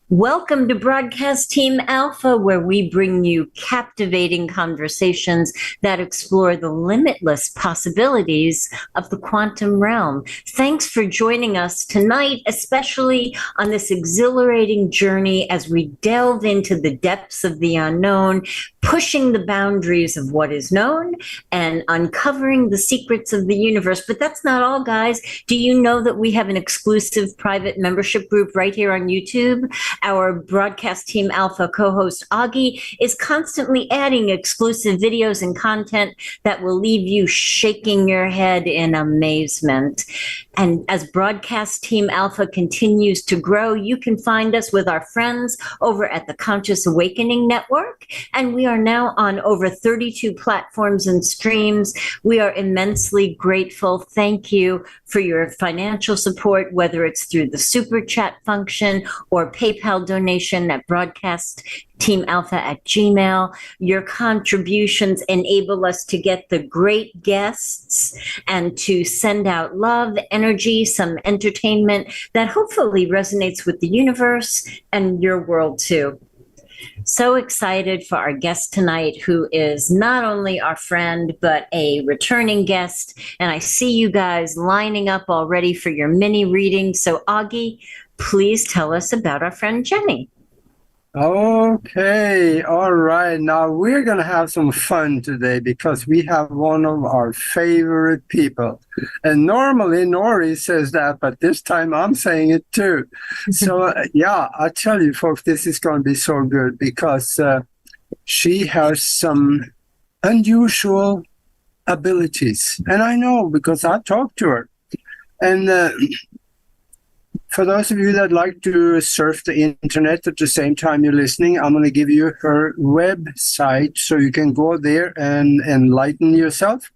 Welcome to Broadcast Team Alpha, where we bring you captivating conversations that explore the limitless possibilities of the quantum realm. Thanks for joining us tonight, especially on this exhilarating journey as we delve into the depths of the unknown, pushing the boundaries of what is known and uncovering the secrets of the universe. But that's not all, guys. Do you know that we have an exclusive private membership group right here on YouTube? Our Broadcast Team Alpha co-host Augie is constantly adding exclusive videos and content that will leave you shaking your head in amazement. And as Broadcast Team Alpha continues to grow, you can find us with our friends over at the Conscious Awakening Network. And we are now on over 32 platforms and streams. We are immensely grateful. Thank you for your financial support, whether it's through the super chat function or PayPal donation at broadcastteamalpha@gmail. Your contributions enable us to get the great guests and to send out love, energy, some entertainment that hopefully resonates with the universe and your world too. So excited for our guest tonight, who is not only our friend, but a returning guest. And I see you guys lining up already for your mini reading. So Augie, please tell us about our friend Jeni. Okay, all right. Now we're going to have some fun today because we have one of our favorite people. And normally Nori says that, but this time I'm saying it too. So yeah, I tell you folks, this is going to be so good because she has some unusual abilities. And I know because I talked to her. And for those of you that like to surf the internet at the same time you're listening, I'm going to give you her website so you can go there and enlighten yourself.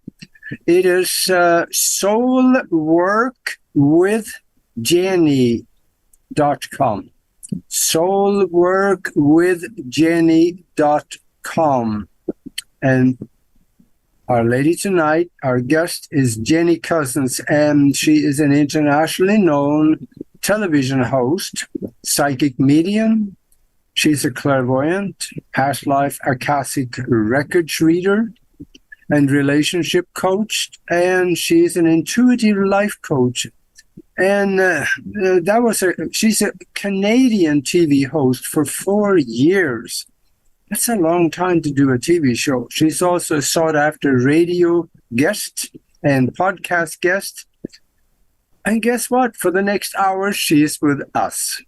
It is soulworkwithjeni.com. soulworkwithjeni.com. And our lady tonight, our guest is Jeni Cousins, and she is an internationally known television host, psychic medium. She's a clairvoyant, past life Akashic records reader, and relationship coach. And she's an intuitive life coach. And she's a Canadian TV host for 4 years. That's a long time to do a TV show. She's also a sought-after radio guest and podcast guest. And guess what? For the next hour, she's with us.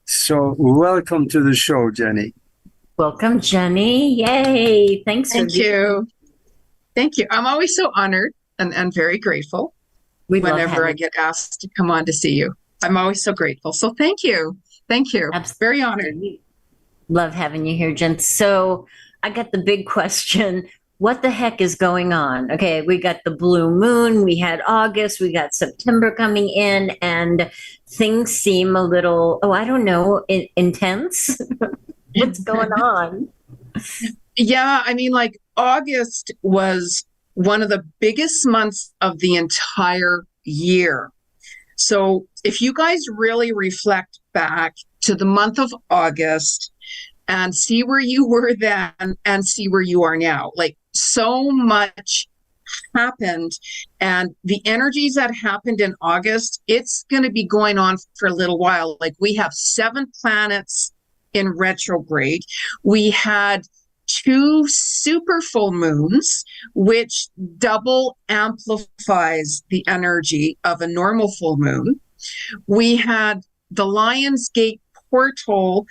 So welcome to the show, Jeni. Welcome, Jeni. Yay. Thanks. Thank you. Thank you. I'm always so honored and very grateful whenever I get asked to come on to see you. I'm always so grateful. So thank you. Thank you. Absolutely. Very honored. Love having you here, Jen. So I got the big question. What the heck is going on? Okay, we got the blue moon, we had August, we got September coming in, and things seem a little, I don't know, intense. What's going on? Yeah, I mean, like August was one of the biggest months of the entire year. So if you guys really reflect back to the month of August and see where you were then and see where you are now, like so much happened, and the energies that happened in August, it's going to be going on for a little while. Like we have 7 planets in retrograde. We had 2 super full moons, which double amplifies the energy of a normal full moon. We had the Lion's Gate portal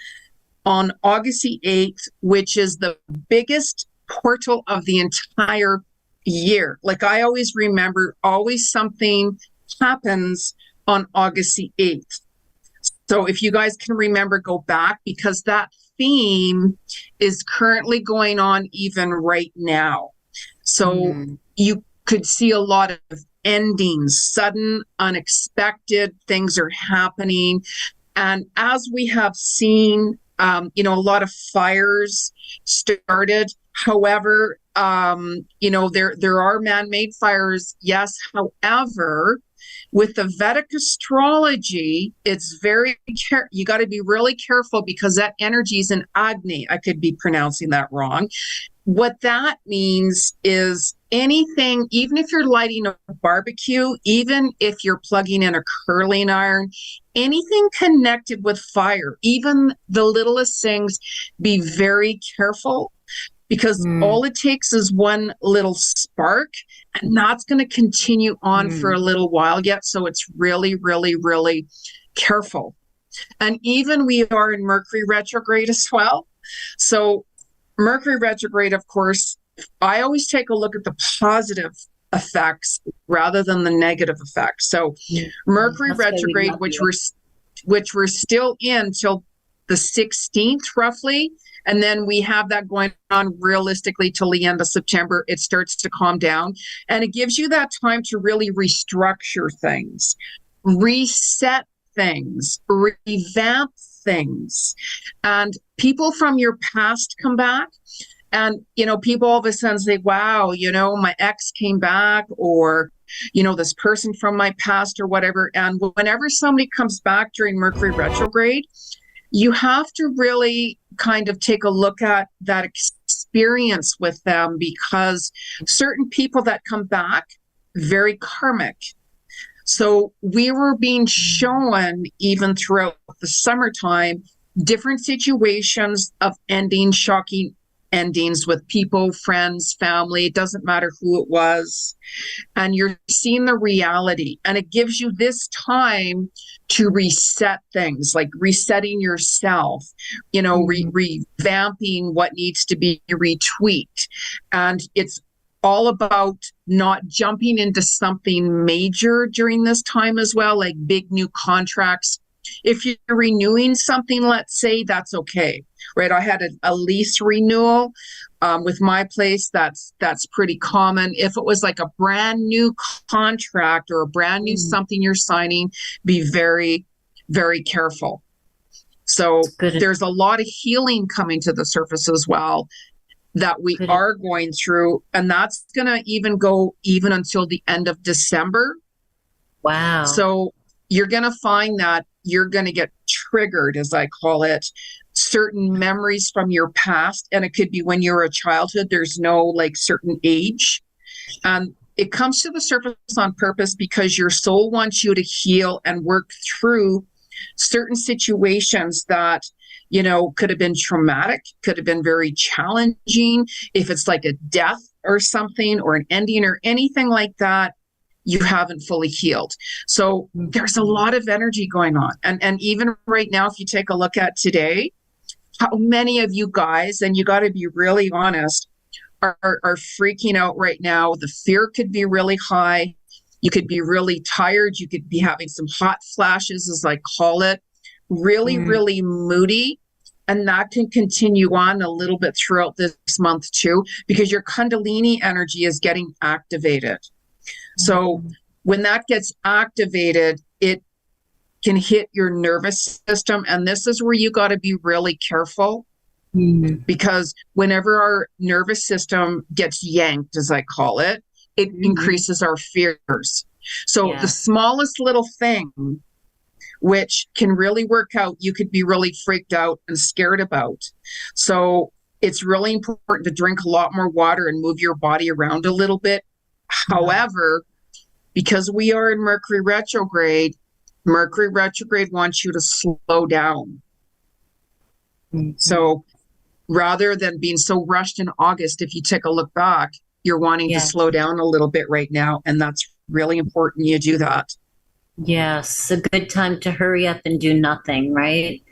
on August the 8th, which is the biggest portal of the entire year. Like I always remember, always something happens on August the 8th. So if you guys can remember, go back, because that theme is currently going on even right now. So you could see a lot of endings, sudden, unexpected things are happening. And as we have seen, a lot of fires started. However, there are man-made fires, yes. However, With the Vedic astrology, it's very you got to be really careful because that energy is in Agni. I could be pronouncing that wrong. What that means is anything, even if you're lighting a barbecue, even if you're plugging in a curling iron, anything connected with fire, even the littlest things, be very careful because all it takes is one little spark and that's going to continue on for a little while yet. So it's really, really, really careful. And even we are in Mercury retrograde as well. So Mercury retrograde, of course, I always take a look at the positive effects rather than the negative effects. So Mercury retrograde, which we're still in till the 16th roughly, and then we have that going on realistically till the end of September. It starts to calm down, and it gives you that time to really restructure things, reset things, revamp things. And people from your past come back, and people all of a sudden say, wow, my ex came back, or this person from my past or whatever. And whenever somebody comes back during Mercury retrograde, you have to really kind of take a look at that experience with them, because certain people that come back, very karmic. So we were being shown, even throughout the summertime, different situations of ending, shocking endings with people, friends, family. It doesn't matter who it was. And you're seeing the reality. And it gives you this time to reset things, like resetting yourself, revamping what needs to be retweaked. And it's all about not jumping into something major during this time as well, like big new contracts. If you're renewing something, let's say, that's okay, right? I had a lease renewal with my place. That's pretty common. If it was like a brand new contract or a brand new something you're signing, be very, very careful. So there's a lot of healing coming to the surface as well that we are going through, and that's going to even go even until the end of December. Wow. So you're going to find that you're going to get triggered, as I call it, certain memories from your past. And it could be when you were a childhood. There's no like certain age. And it comes to the surface on purpose because your soul wants you to heal and work through certain situations that, could have been traumatic, could have been very challenging. If it's like a death or something or an ending or anything like that, you haven't fully healed. So there's a lot of energy going on. And even right now, if you take a look at today, how many of you guys, and you got to be really honest, are freaking out right now. The fear could be really high. You could be really tired. You could be having some hot flashes, as I call it, really, really moody. And that can continue on a little bit throughout this month too, because your Kundalini energy is getting activated. So when that gets activated, it can hit your nervous system. And this is where you got to be really careful, because whenever our nervous system gets yanked, as I call it, it increases our fears. So the smallest little thing, which can really work out, you could be really freaked out and scared about. So it's really important to drink a lot more water and move your body around a little bit. However, because we are in Mercury retrograde wants you to slow down. So rather than being so rushed in August, if you take a look back, you're wanting to slow down a little bit right now. And that's really important you do that. Yes, a good time to hurry up and do nothing, right?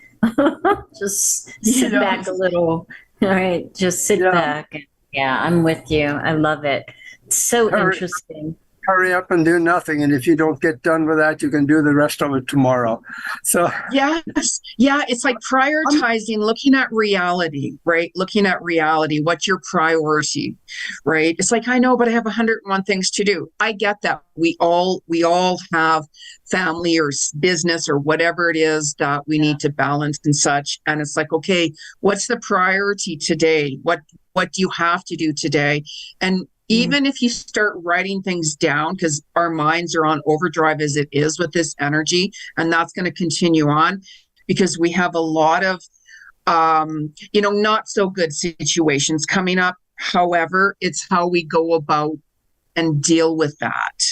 Just sit back a little. All right, just sit back. Yeah, I'm with you. I love it. It's so interesting. Hurry up and do nothing, and if you don't get done with that, you can do the rest of it tomorrow. So it's like prioritizing, looking at reality, right? Looking at reality. What's your priority, right? It's like, I know, but I have 101 things to do. I get that. We all have family or business or whatever it is that we need to balance and such. And it's like, okay, what's the priority today? What do you have to do today? And even if you start writing things down, because our minds are on overdrive as it is with this energy, and that's going to continue on because we have a lot of, not so good situations coming up. However, it's how we go about and deal with that.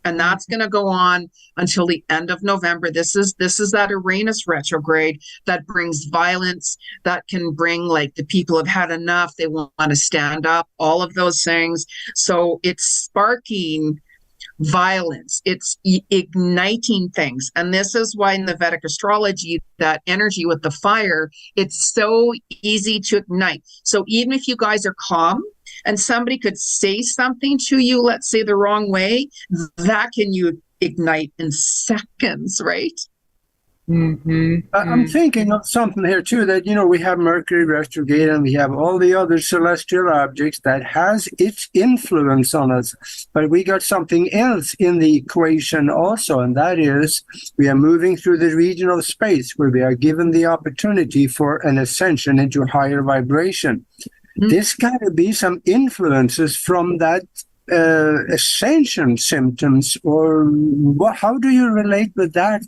And that's going to go on until the end of November. This is that Uranus retrograde that brings violence, that can bring, like, the people have had enough, they want to stand up, all of those things. So it's sparking violence, it's igniting things. And this is why in the Vedic astrology, that energy with the fire, it's so easy to ignite. So even if you guys are calm and somebody could say something to you, let's say the wrong way, that can you ignite in seconds, right? I'm thinking of something here too, that, we have Mercury retrograde and we have all the other celestial objects that has its influence on us. But we got something else in the equation also, and that is we are moving through the region of space where we are given the opportunity for an ascension into higher vibration. There's got to be some influences from that ascension symptoms, or how do you relate with that?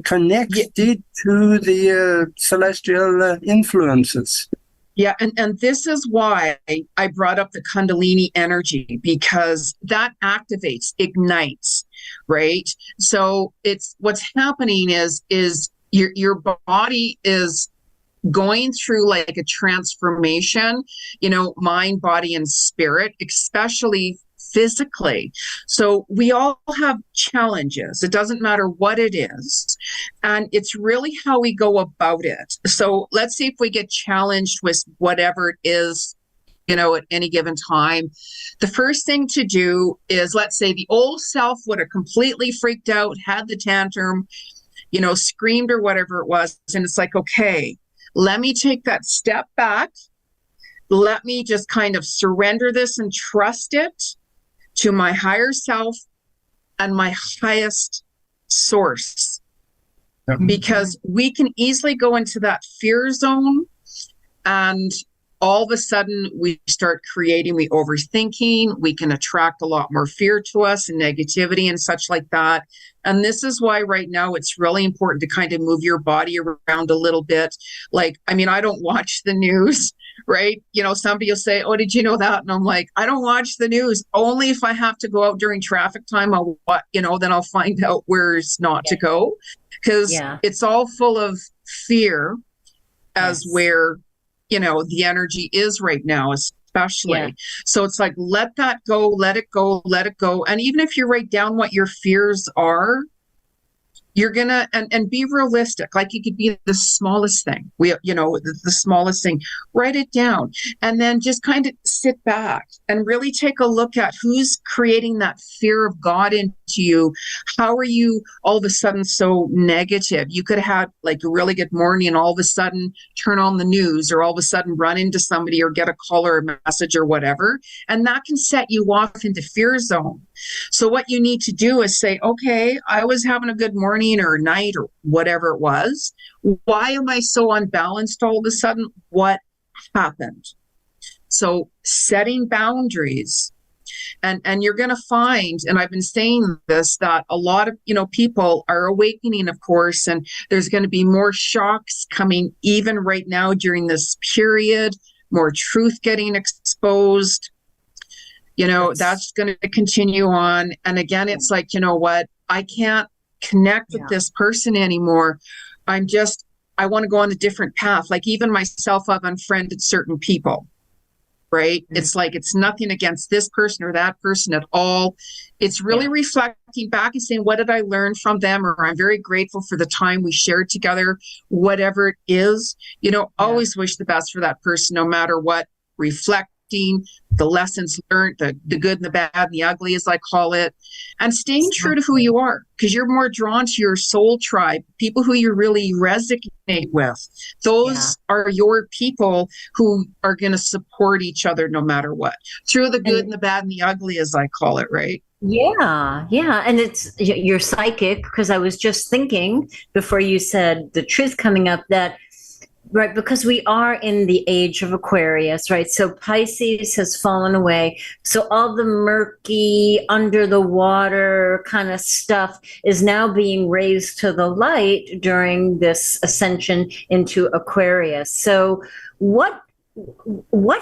Connected to the celestial influences. Yeah, and this is why I brought up the Kundalini energy, because that activates, ignites, right? So it's what's happening is your body is going through like a transformation, mind, body, and spirit, especially physically. So we all have challenges. It doesn't matter what it is. And it's really how we go about it. So let's see if we get challenged with whatever it is, at any given time. The first thing to do is, let's say the old self would have completely freaked out, had the tantrum, screamed or whatever it was. And it's like, okay, let me take that step back. Let me just kind of surrender this and trust it to my higher self and my highest source. Because we can easily go into that fear zone, and all of a sudden we start creating, we overthinking, we can attract a lot more fear to us and negativity and such like that. And this is why right now it's really important to kind of move your body around a little bit. Like, I don't watch the news, right? Somebody will say, oh, did you know that? And I'm like, I don't watch the news. Only if I have to go out during traffic time, then I'll find out where it's not to go. Because it's all full of fear as where, the energy is right now, especially. Yeah. So it's like, let that go, let it go, let it go. And even if you write down what your fears are, you're gonna and be realistic. Like, it could be the smallest thing. The smallest thing. Write it down, and then just kind of sit back and really take a look at who's creating that fear of God into you. How are you all of a sudden so negative? You could have had like a really good morning, and all of a sudden turn on the news, or all of a sudden run into somebody, or get a call or a message or whatever, and that can set you off into fear zone. So what you need to do is say, okay, I was having a good morning or night or whatever it was. Why am I so unbalanced all of a sudden? What happened? So setting boundaries, and you're going to find, and I've been saying this, that a lot of, people are awakening, of course, and there's going to be more shocks coming even right now during this period, more truth getting exposed. That's going to continue on. And again, it's like, what? I can't connect with this person anymore. I want to go on a different path. Like, even myself, I've unfriended certain people, right? Mm-hmm. It's like, it's nothing against this person or that person at all. It's really reflecting back and saying, what did I learn from them? Or I'm very grateful for the time we shared together, whatever it is. Always wish the best for that person, no matter what. Reflect the lessons learned, the good and the bad and the ugly, as I call it, and staying true to who you are, because you're more drawn to your soul tribe, people who you really resonate with. Those are your people who are going to support each other no matter what, through the good and the bad and the ugly, as I call it, right? Yeah. And you're psychic, because I was just thinking before you said the truth coming up that Right, because we are in the age of Aquarius, right? So Pisces has fallen away. So all the murky, under the water kind of stuff is now being raised to the light during this ascension into Aquarius. So what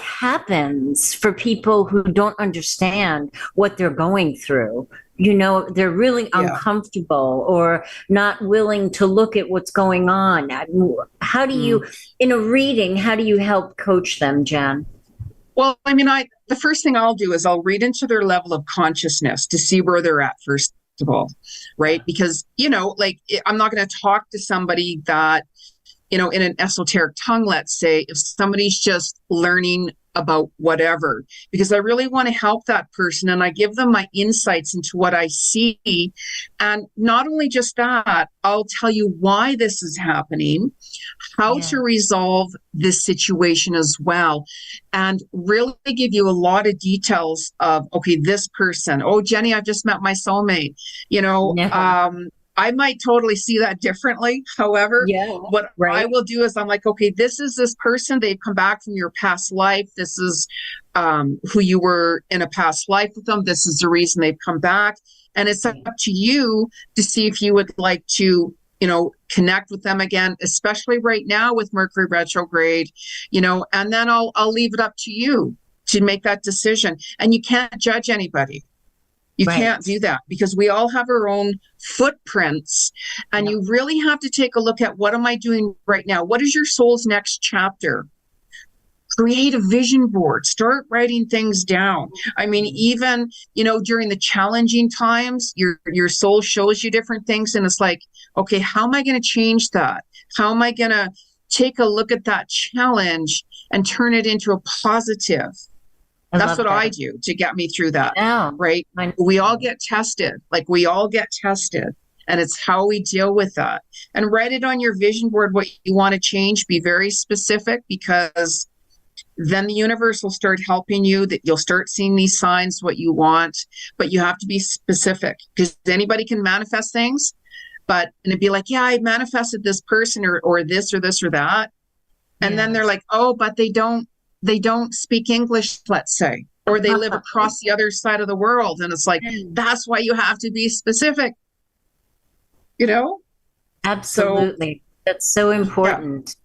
happens for people who don't understand what they're going through? They're really uncomfortable or not willing to look at what's going on. How do you, in a reading, how do you help coach them, Jen? Well, I mean, the first thing I'll do is I'll read into their level of consciousness to see where they're at, first of all, right? Because, like, I'm not going to talk to somebody that, in an esoteric tongue, let's say, if somebody's just learning about whatever, because I really want to help that person and I give them my insights into what I see. And not only just that, I'll tell you why this is happening, how to resolve this situation as well, and really give you a lot of details of, okay, this person, oh, Jeni, I've just met my soulmate, I might totally see that differently. However, what I will do is I'm like, okay, this is this person. They've come back from your past life. This is who you were in a past life with them. This is the reason they've come back. And it's up to you to see if you would like to, connect with them again, especially right now with Mercury retrograde, and then I'll leave it up to you to make that decision. And you can't judge anybody. You can't do that because we all have our own footprints, and you really have to take a look at, what am I doing right now? What is your soul's next chapter? Create a vision board, start writing things down. I mean, even, during the challenging times, your soul shows you different things. And it's like, okay, how am I going to change that? How am I going to take a look at that challenge and turn it into a positive? That's what I do to get me through that, right? We all get tested, and it's how we deal with that. And write it on your vision board, what you want to change. Be very specific, because then the universe will start helping you, that you'll start seeing these signs, what you want, but you have to be specific, because anybody can manifest things, and it'd be like, yeah, I manifested this person or this or this or that. And then they're like, oh, but they don't speak English, let's say, or they live across the other side of the world. And it's like, that's why you have to be specific, Absolutely. That's so important.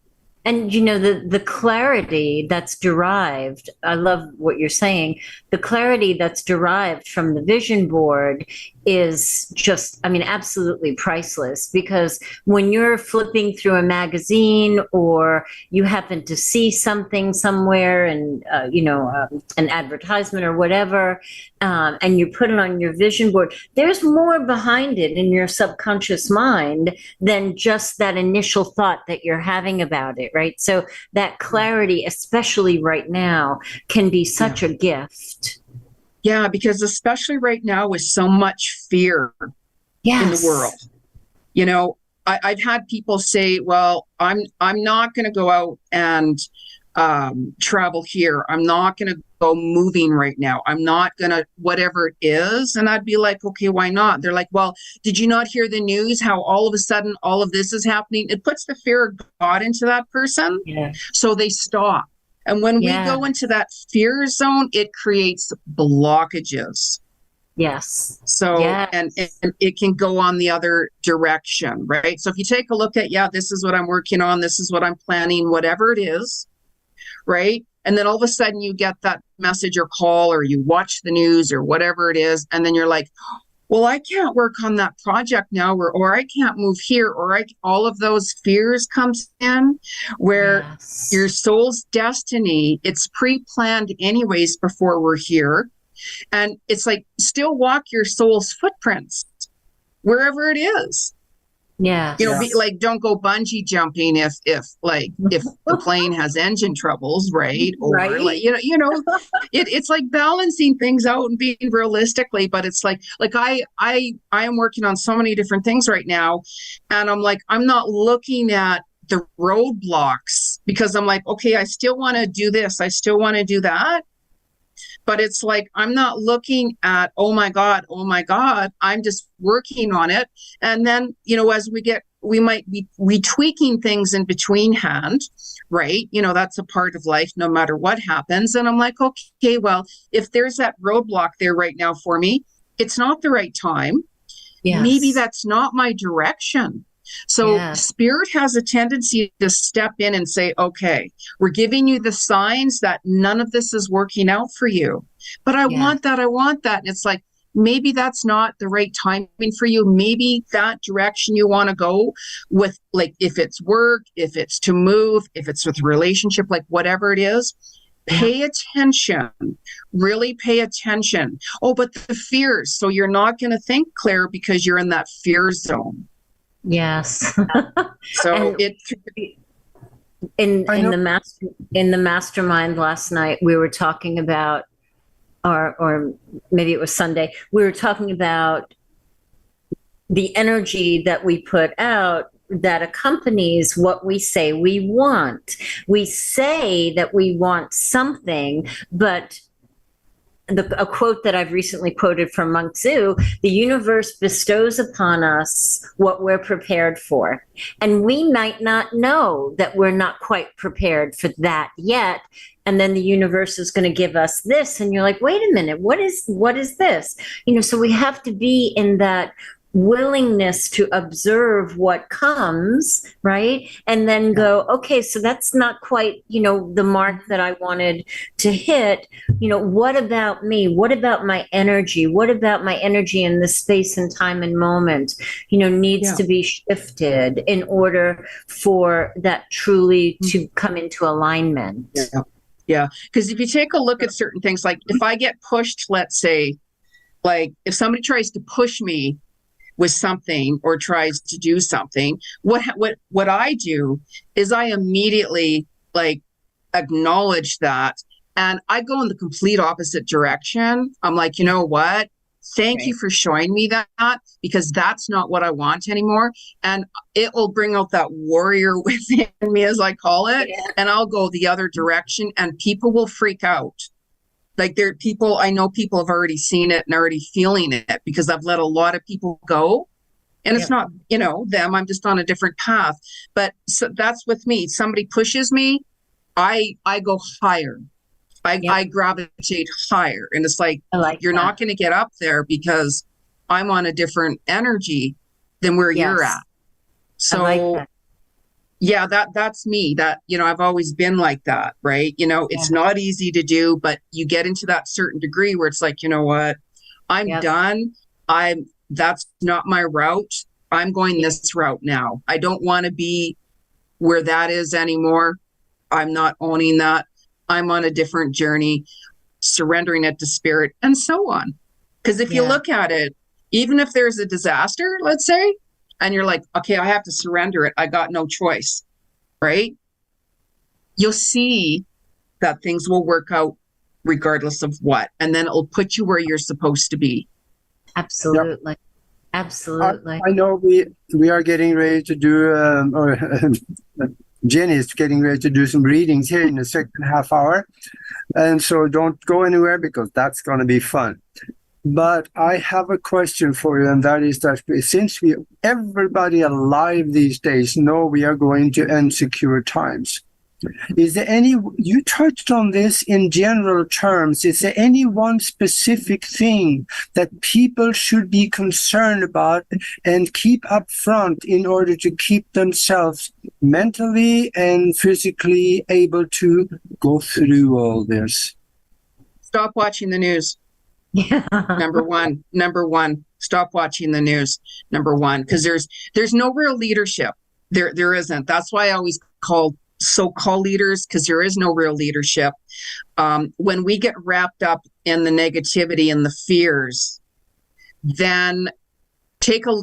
And, the clarity that's derived, I love what you're saying, the clarity that's derived from the vision board is just, absolutely priceless. Because when you're flipping through a magazine, or you happen to see something somewhere and, an advertisement or whatever, and you put it on your vision board, there's more behind it in your subconscious mind than just that initial thought that you're having about it, right? So that clarity, especially right now, can be such a gift. Yeah, because especially right now with so much fear in the world, I've had people say, well, I'm not going to go out and travel here. I'm not going to go moving right now. I'm not going to, whatever it is. And I'd be like, okay, why not? They're like, well, did you not hear the news? How all of a sudden all of this is happening? It puts the fear of God into that person. So they stop. And when we go into that fear zone, it creates blockages. So, and it can go on the other direction, right? So if you take a look at, this is what I'm working on, this is what I'm planning, whatever it is, right? And then all of a sudden you get that message or call, or you watch the news or whatever it is. And then you're like, well, I can't work on that project now, or I can't move here, or all of those fears comes in, where your soul's destiny, it's pre-planned anyways before we're here. And it's like, still walk your soul's footprints wherever it is. Be like, don't go bungee jumping if the plane has engine troubles, right? Or like, it's like balancing things out and being realistically. But it's like I am working on so many different things right now, and I'm like, I'm not looking at the roadblocks, because I'm like, okay, I still want to do this, I still want to do that. But it's like, I'm not looking at, oh my God, I'm just working on it. And then, as we get be retweaking things in between hand, right? That's a part of life no matter what happens. And I'm like, okay, well, if there's that roadblock there right now for me, it's not the right time. Yes. Maybe that's not my direction. So spirit has a tendency to step in and say, okay, we're giving you the signs that none of this is working out for you, but I want that. And it's like, maybe that's not the right timing for you. Maybe that direction you want to go with, like, if it's work, if it's to move, if it's with relationship, like whatever it is, pay attention, really pay attention. Oh, but the fears. So you're not going to think, Claire, because you're in that fear zone. Yes. So in the mastermind last night, we were talking about, or maybe it was Sunday, we were talking about the energy that we put out that accompanies what we say we want. We say that we want something, but a quote that I've recently quoted from Monk Tzu, the universe bestows upon us what we're prepared for. And we might not know that we're not quite prepared for that yet. And then the universe is going to give us this. And you're like, wait a minute, what is this? So we have to be in that willingness to observe what comes, right? And then go, okay, so that's not quite, the mark that I wanted to hit. What about me? What about my energy? What about my energy in this space and time and moment, needs to be shifted in order for that truly to come into alignment. Yeah. Because if you take a look at certain things, like if I get pushed, let's say, like if somebody tries to push me with something or tries to do something, what I do is I immediately like acknowledge that, and I go in the complete opposite direction. I'm like, you know what? Thank you for showing me that, because that's not what I want anymore. And it will bring out that warrior within me, as I call it. And I'll go the other direction, and people will freak out. Like I know people have already seen it and already feeling it, because I've let a lot of people go, and it's not, them, I'm just on a different path. But so that's with me. Somebody pushes me, I go higher. I gravitate higher. And it's like you're not going to get up there because I'm on a different energy than where you're at. So that's me. That, I've always been like that, right? It's not easy to do, but you get into that certain degree where it's like, you know what, I'm done. That's not my route. I'm going this route now. I don't want to be where that is anymore. I'm not owning that. I'm on a different journey, surrendering it to spirit, and so on. Because if you look at it, even if there's a disaster, let's say, and you're like, okay, I have to surrender it, I got no choice, right? You'll see that things will work out regardless of what, and then it'll put you where you're supposed to be. Absolutely. Yep. Absolutely. I know we are getting ready to do, Jeni is getting ready to do some readings here in the second half hour. And so don't go anywhere, because that's going to be fun. But I have a question for you, and that is that since everybody alive these days know we are going to insecure times, is there you touched on this in general terms, is there any one specific thing that people should be concerned about and keep up front in order to keep themselves mentally and physically able to go through all this? Stop watching the news. Number one, stop watching the news. Number one, because there's no real leadership. There isn't. That's why I always call so-called leaders, because there is no real leadership. When we get wrapped up in the negativity and the fears, then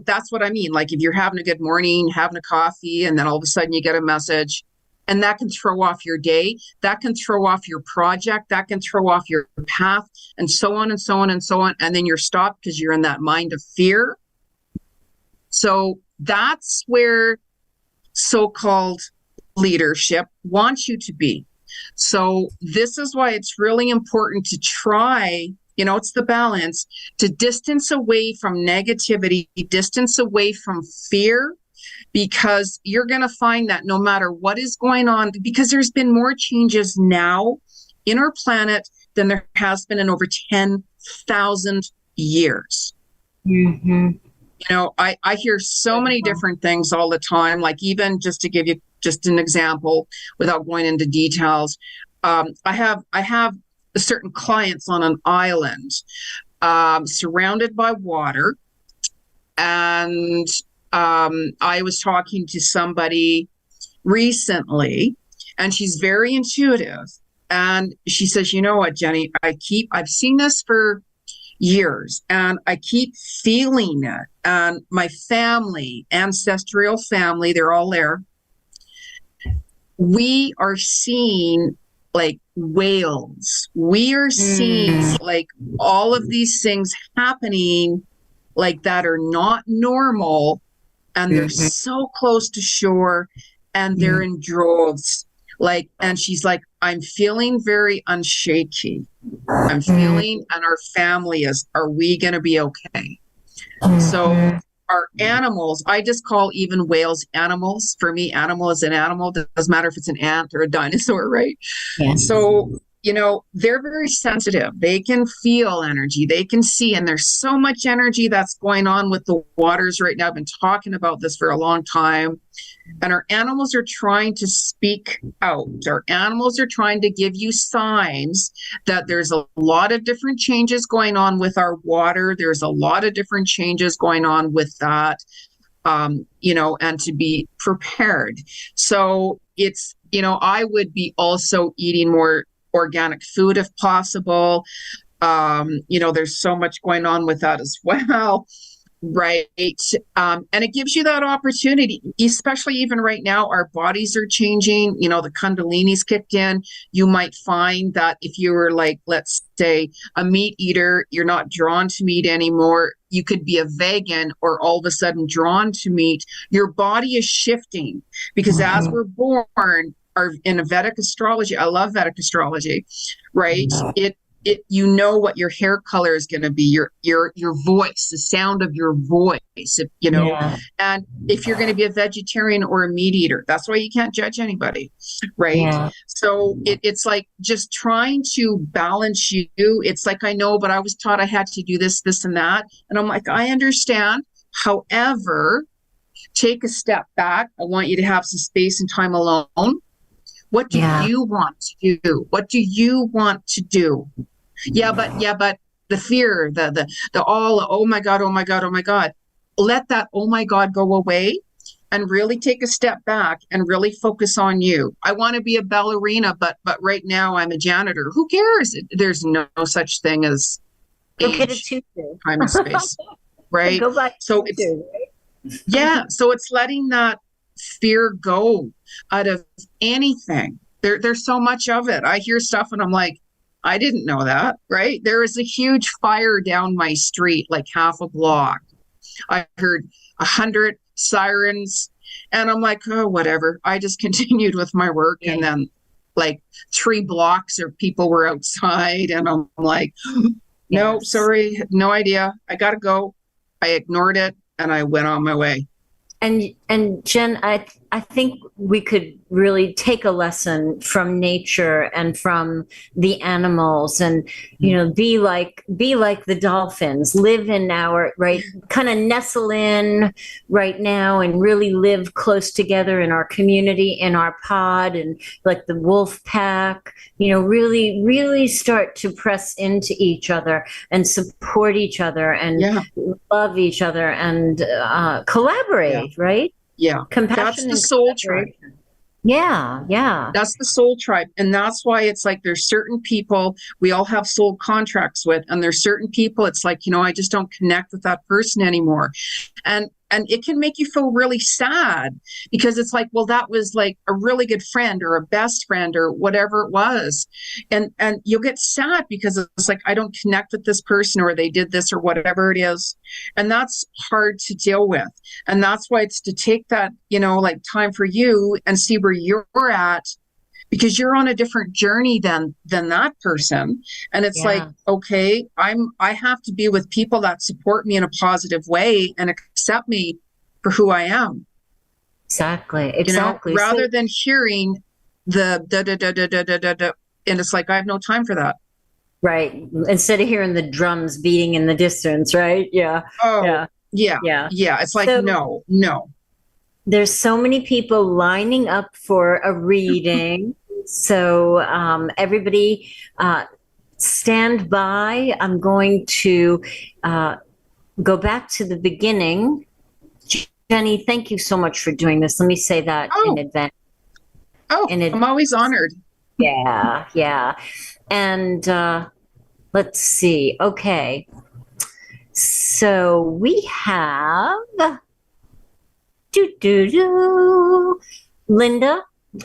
that's what I mean. Like if you're having a good morning, having a coffee, and then all of a sudden you get a message, and that can throw off your day, that can throw off your project, that can throw off your path, and so on and so on and so on. And then you're stopped because you're in that mind of fear. So that's where so-called leadership wants you to be. So this is why it's really important to try, it's the balance, to distance away from negativity, distance away from fear, because you're going to find that no matter what is going on, because there's been more changes now in our planet than there has been in over 10,000 years. Mm-hmm. You know, I hear so many different things all the time, like even just to give you just an example without going into details. I have certain clients on an island surrounded by water. And I was talking to somebody recently, and she's very intuitive. And she says, you know what, Jeni, I've seen this for years, and I keep feeling it. And my family, ancestral family, they're all there. We are seeing like whales. We are seeing like all of these things happening like that are not normal, and they're so close to shore, and they're in droves. Like, and she's like, I'm feeling very unshaky. I'm feeling, and our family is, are we going to be okay? So our animals, I just call even whales animals. For me, animal is an animal. It doesn't matter if it's an ant or a dinosaur, right? Yeah. So, you know, they're very sensitive. They can feel energy. They can see, and there's so much energy that's going on with the waters right now. I've been talking about this for a long time. And our animals are trying to speak out. Our animals are trying to give you signs that there's a lot of different changes going on with our water. There's a lot of different changes going on with that, you know, and to be prepared. So it's, you know, I would be also eating more organic food if possible. You know, there's so much going on with that as well. Right. And it gives you that opportunity, especially even right now, our bodies are changing. You know, the Kundalini's kicked in. You might find that if you were like, let's say, a meat eater, you're not drawn to meat anymore. You could be a vegan or all of a sudden drawn to meat. Your body is shifting because as we're born, in a Vedic astrology, I love Vedic astrology, right? You know what your hair color is going to be, your voice, the sound of your voice, you know, and if you're going to be a vegetarian or a meat eater, that's why you can't judge anybody, right? Yeah. So it's like just trying to balance you. It's like, I know, but I was taught I had to do this, this, and that. And I'm like, I understand. However, take a step back. I want you to have some space and time alone. What do you want to do? What do you want to do? Yeah, but the fear, the all, oh my God, oh my God, oh my God. Let that oh my God go away and really take a step back and really focus on you. I want to be a ballerina, but right now I'm a janitor. Who cares? There's no such thing as age, time, and space, right? Go back so it's yeah, so it's letting that fear go out of anything. There's so much of it. I hear stuff and I'm like, I didn't know that, right? There is a huge fire down my street, like half a block. I heard 100 sirens and I'm like, oh, whatever. I just continued with my work. And then like 3 blocks of people were outside and I'm like, no, sorry, no idea. I got to go. I ignored it and I went on my way. And Jen, I think we could really take a lesson from nature and from the animals, and you know, be like the dolphins, live in our right, kind of nestle in right now, and really live close together in our community, in our pod, and like the wolf pack. You know, really start to press into each other and support each other and love each other and collaborate. Right? Yeah. Compassion. That's the soul tribe. Yeah. That's the soul tribe. And that's why it's like there's certain people we all have soul contracts with, and there's certain people it's like, you know, I just don't connect with that person anymore. And it can make you feel really sad because it's like, well, that was like a really good friend or a best friend or whatever it was. And you'll get sad because it's like, I don't connect with this person or they did this or whatever it is. And that's hard to deal with. And that's why it's to take that, you know, like time for you and see where you're at, because you're on a different journey than that person. And it's like, okay, I have to be with people that support me in a positive way and accept me for who I am. Exactly. You know, Exactly. rather So, than hearing the da da da da da da da da, and it's like I have no time for that. right. Instead of hearing the drums beating in the distance, right? Yeah. Oh, Yeah. yeah, Yeah. yeah. It's like So no, no. there's so many people lining up for a reading. So everybody stand by. I'm going to uh, go back to the beginning. Jenny, thank you so much for doing this. Let me say that in Oh, advance. oh, In I'm advance. always honored. Yeah, yeah. And let's see. Okay. So we have Linda.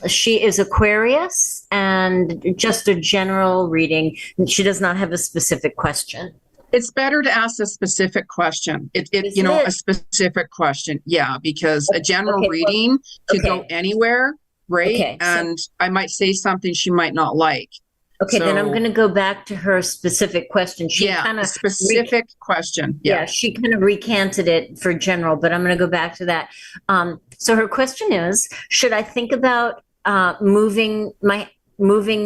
She is Aquarius and just a general reading. She does not have a specific question. It's better to ask a specific question. Is You know, a it? specific question. Yeah, because a general Okay. Well, reading could go okay. anywhere, right? Okay. So And I might say something she might not like. okay, then I'm So, going to go back to her specific question. She yeah, kind a of specific question. Yeah. yeah, she kind of recanted it for general, but I'm going to go back to that. So her question is, should I think about moving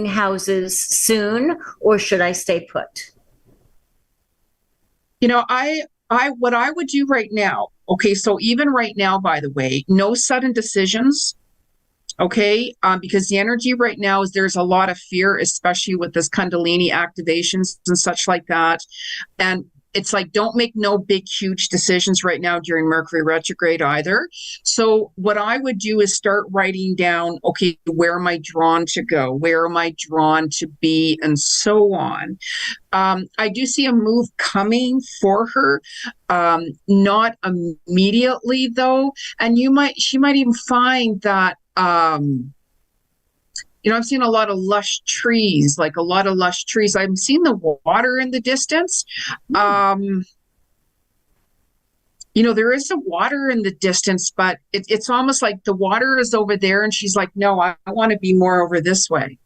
houses soon, or should I stay put? You know, what I would do right now, okay, so even right now, by the way, no sudden decisions, okay, because the energy right now is there's a lot of fear, especially with this Kundalini activations and such like that. And it's like, don't make no big, huge decisions right now during Mercury retrograde either. So, what I would do is start writing down, okay, where am I drawn to go? Where am I drawn to be? And so on. I do see a move coming for her, not immediately though. And she might even find that, you know, I'm seeing a lot of lush trees, like a lot of lush trees. I'm seeing the water in the distance. You know, there is a water in the distance, but it's almost like the water is over there. And she's like, no, I want to be more over this way.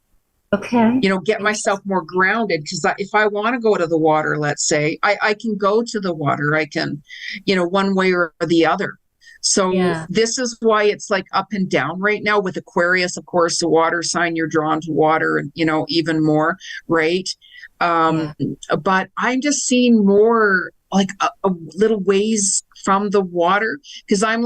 Okay. You know, get myself more grounded. Because if I want to go to the water, let's say, I can go to the water. I can, you know, one way or the other. So Yeah. this is why it's like up and down right now with Aquarius, of course, the water sign, you're drawn to water and, you know, even more, right? Yeah. But I'm just seeing more like a little ways from the water because I'm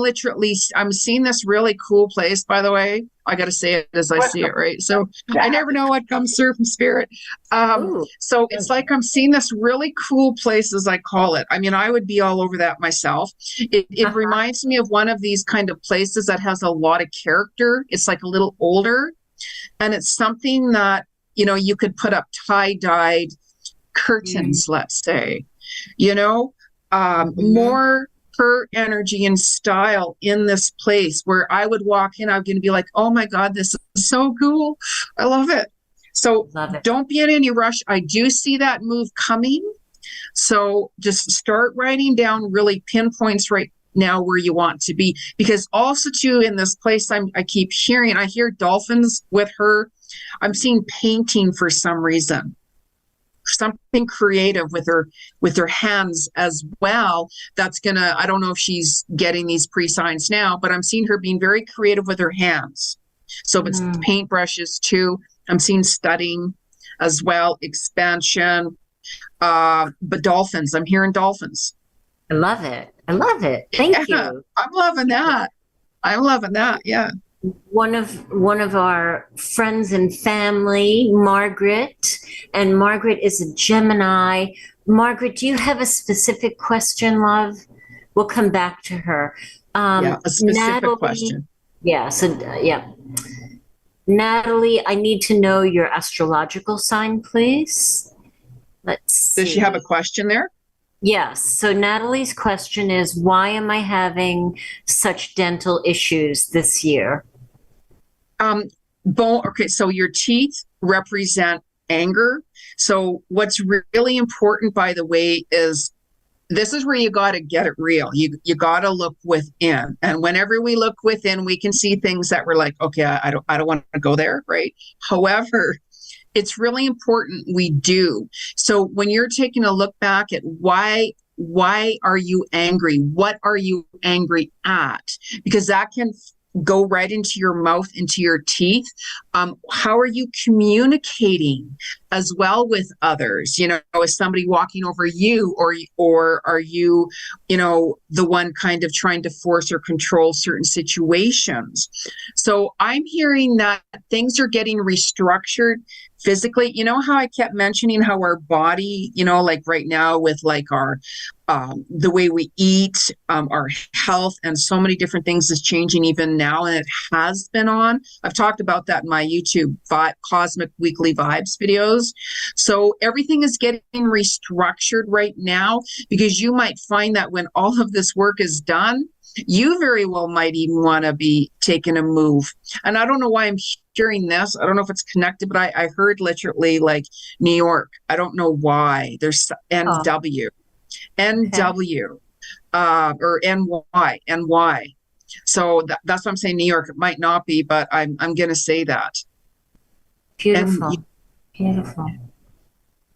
seeing this really cool place, by the way. I got to say it as I see it, right? So I never know what comes through from spirit. Ooh. So it's like I'm seeing this really cool place, as I call it. I mean, I would be all over that myself. It reminds me of one of these kind of places that has a lot of character. It's like a little older, and it's something that, you know, you could put up tie-dyed curtains, let's say, you know, more her energy and style in this place where I would walk in, I'm going to be like, oh my God, this is so cool. I love it. So Love it. don't be in any rush. I do see that move coming. So just start writing down really pinpoints right now where you want to be. Because also too, in this place, I keep hearing, I hear dolphins with her. I'm seeing painting for some reason. Something creative with her hands as well. That's gonna, I don't know if she's getting these pre-signs now, but I'm seeing her being very creative with her hands. So if it's paintbrushes too, I'm seeing studying as well, expansion. But dolphins, I'm hearing dolphins. I love it. I love it. Thank Yeah, you. I'm loving that. I'm loving that. Yeah. One of our friends and family, Margaret, and Margaret is a Gemini. Margaret, do you have a specific question, love? We'll come back to her. Yeah, a specific Natalie, question. yeah, so yeah. Natalie, I need to know your astrological sign, please. Let's see. Does she have a question there? Yes. So Natalie's question is, why am I having such dental issues this year? Okay, so your teeth represent anger. So what's really important, by the way, is this is where you got to get it real. You got to look within, and whenever we look within, we can see things that we're like, okay, I don't want to go there, right? However, it's really important we do. So when you're taking a look back at why are you angry? What are you angry at? Because that can go right into your mouth, into your teeth. How are you communicating as well with others? You know, is somebody walking over you, or are you, you know, the one kind of trying to force or control certain situations? So I'm hearing that things are getting restructured physically. You know how I kept mentioning how our body, you know, like right now with like our the way we eat, our health, and so many different things is changing even now, and it has been on. I've talked about that in my YouTube Cosmic Weekly Vibes videos. So everything is getting restructured right now, because you might find that when all of this work is done, you very well might even want to be taking a move. And I don't know why I'm hearing this. I don't know if it's connected, but I heard literally like New York. I don't know why. There's NW. NW, or NY. So that's what I'm saying. New York. It might not be, but I'm going to say that. Beautiful. Beautiful.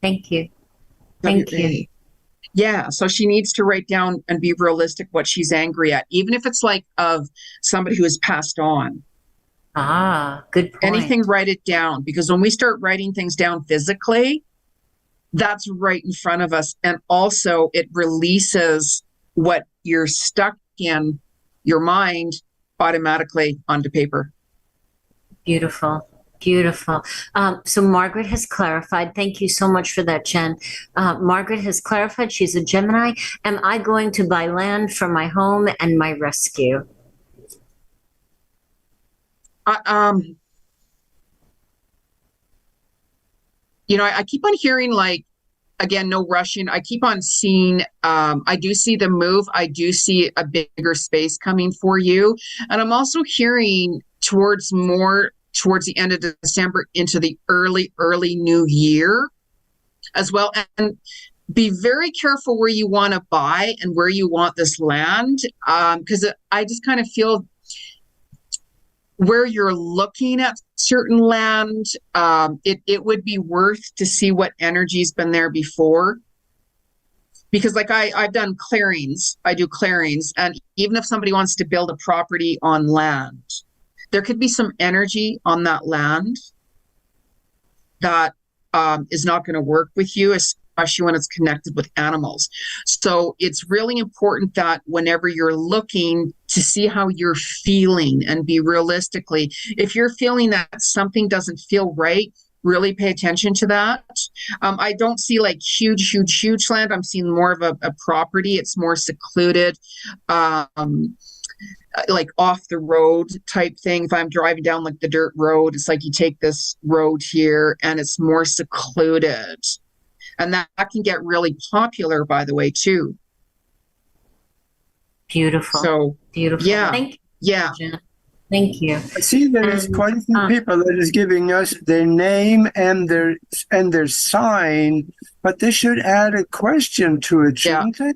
Thank you. Thank you. Yeah. So she needs to write down and be realistic what she's angry at, even if it's like of somebody who has passed on. Ah, good point. Anything, write it down, because when we start writing things down physically, that's right in front of us. And also it releases what you're stuck in your mind automatically onto paper. Beautiful. Beautiful. So Margaret has clarified. Thank you so much for that, Jen. Margaret has clarified she's a Gemini. Am I going to buy land for my home and my rescue? You know, I keep on hearing, like, again, no rushing. I keep on seeing, I do see the move. I do see a bigger space coming for you. And I'm also hearing towards the end of December into the early new year as well. And be very careful where you want to buy and where you want this land. Because I just kind of feel where you're looking at certain land, it would be worth to see what energy's been there before. Because like I've done clearings, I do clearings, and even if somebody wants to build a property on land, there could be some energy on that land that is not going to work with you, especially when it's connected with animals. So it's really important that whenever you're looking to see how you're feeling and be realistically, if you're feeling that something doesn't feel right, really pay attention to that. I don't see like huge land. I'm seeing more of a property. It's more secluded, like off the road type thing. If I'm driving down like the dirt road, it's like you take this road here and it's more secluded. And that can get really popular, by the way, too. Beautiful. So beautiful. Yeah. Thank you. Yeah. Jen. Thank you. I see there's quite a few people that is giving us their name and their sign, but they should add a question to it, shouldn't they?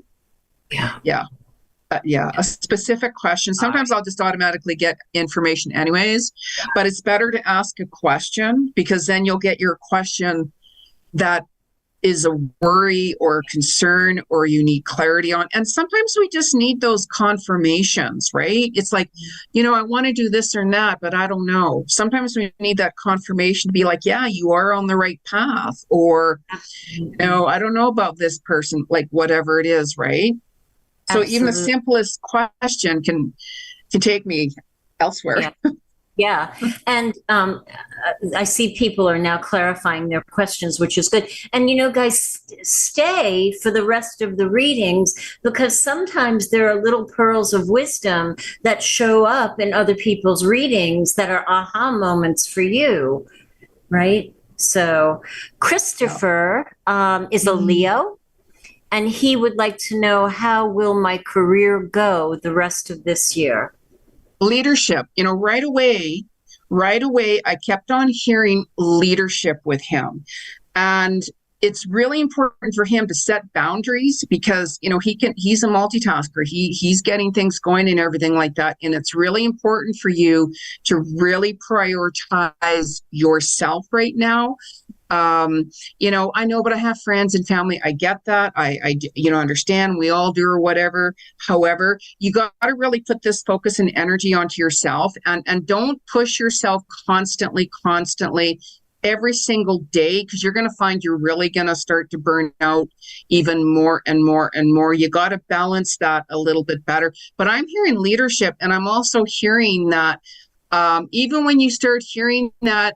Yeah, a specific question. Sometimes I'll just automatically get information anyways, but it's better to ask a question, because then you'll get your question that is a worry or concern or you need clarity on. And sometimes we just need those confirmations, right? It's like, you know, I want to do this or that, but I don't know. Sometimes we need that confirmation to be like, yeah, you are on the right path, or, you know, I don't know about this person, like whatever it is, right? So Absolutely. even the simplest question can take me elsewhere. Yeah. And I see people are now clarifying their questions, which is good. And, you know, guys, stay for the rest of the readings, because sometimes there are little pearls of wisdom that show up in other people's readings that are aha moments for you, right? So Christopher is a Leo, and he would like to know, how will my career go the rest of this year? Leadership, you know, right away, I kept on hearing leadership with him. And it's really important for him to set boundaries, because, you know, he's a multitasker. He's getting things going and everything like that. And it's really important for you to really prioritize yourself right now. I know, but I have friends and family. I get that. Understand. We all do, or whatever. However, you got to really put this focus and energy onto yourself, and don't push yourself constantly every single day, because you're going to find you're really going to start to burn out even more and more and more. You got to balance that a little bit better. But I'm hearing leadership, and I'm also hearing that even when you start hearing that,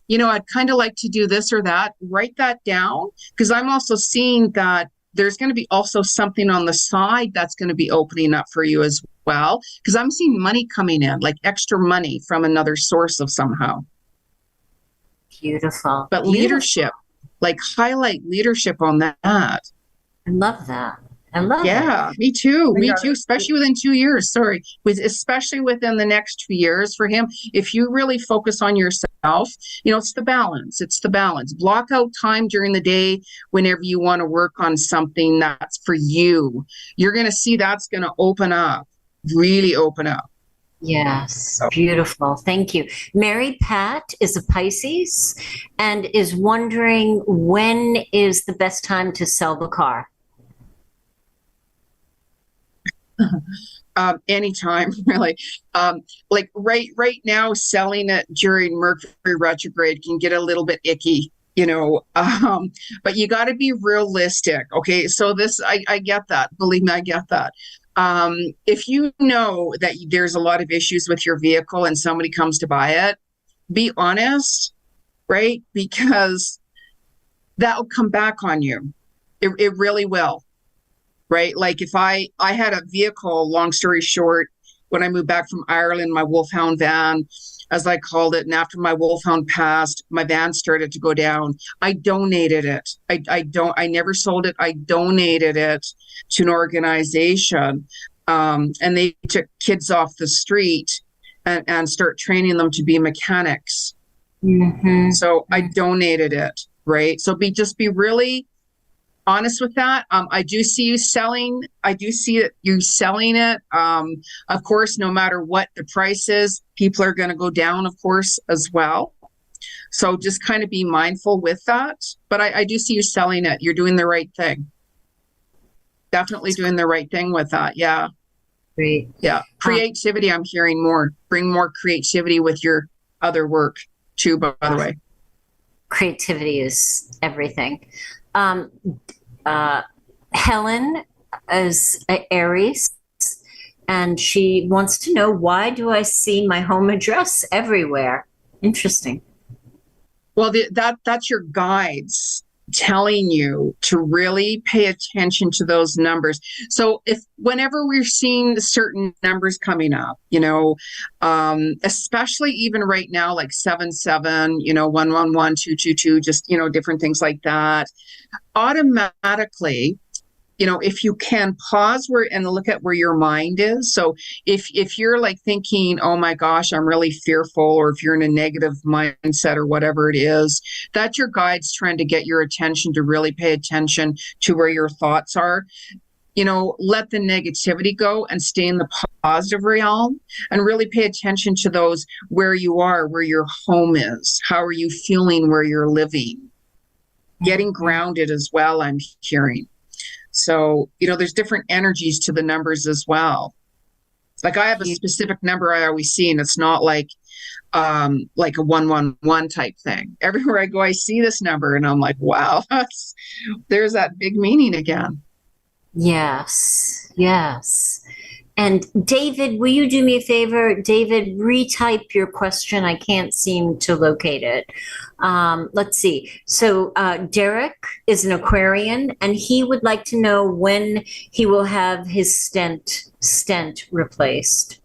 I'd kind of like to do this or that, write that down, because I'm also seeing that there's going to be also something on the side that's going to be opening up for you as well, because I'm seeing money coming in, like extra money from another source of somehow. Beautiful. But leadership, like highlight leadership on that. I love that. I love it. Yeah, me too. Me too. Especially within 2 years. Especially within the next 2 years for him. If you really focus on yourself, it's the balance. It's the balance. Block out time during the day whenever you want to work on something that's for you. You're going to see that's going to open up, really open up. Yes, beautiful. Thank you. Mary Pat is a Pisces and is wondering, when is the best time to sell the car? Anytime, really. Like right now, selling it during Mercury retrograde can get a little bit icky, but you got to be realistic. Okay. So I get that. Believe me, I get that. If you know that there's a lot of issues with your vehicle and somebody comes to buy it, be honest, right? Because that'll come back on you. It really will. Right? Like if I had a vehicle, long story short, when I moved back from Ireland, my Wolfhound van, as I called it, and after my Wolfhound passed, my van started to go down. I donated it. I never sold it. I donated it to an organization. And they took kids off the street and start training them to be mechanics. Mm-hmm. So I donated it, right? So just be really honest with that. I do see you selling. I do see that you selling it. Of course, no matter what the price is, people are going to go down, of course, as well. So just kind of be mindful with that. But I do see you selling it. You're doing the right thing. Definitely doing the right thing with that. Yeah. Great. Yeah. Creativity, I'm hearing more. Bring more creativity with your other work too, by the way. Creativity is everything. Helen is Aries, and she wants to know, why do I see my home address everywhere? Interesting. Well, that's your guides telling you to really pay attention to those numbers. So whenever we're seeing certain numbers coming up, especially even right now, like 77, 111, 222, just, different things like that, automatically, if you can pause and look at where your mind is. So if you're like thinking, oh my gosh, I'm really fearful, or if you're in a negative mindset or whatever it is, that's your guides trying to get your attention to really pay attention to where your thoughts are. Let the negativity go and stay in the positive realm, and really pay attention to those where you are, where your home is. How are you feeling where you're living? Getting grounded as well, I'm hearing. So, there's different energies to the numbers as well. Like I have a specific number I always see, and it's not like a 111 type thing. Everywhere I go, I see this number and I'm like, wow, there's that big meaning again. Yes. Yes. And David, will you do me a favor? David, retype your question. I can't seem to locate it. Let's see. So Derek is an Aquarian, and he would like to know when he will have his stent replaced.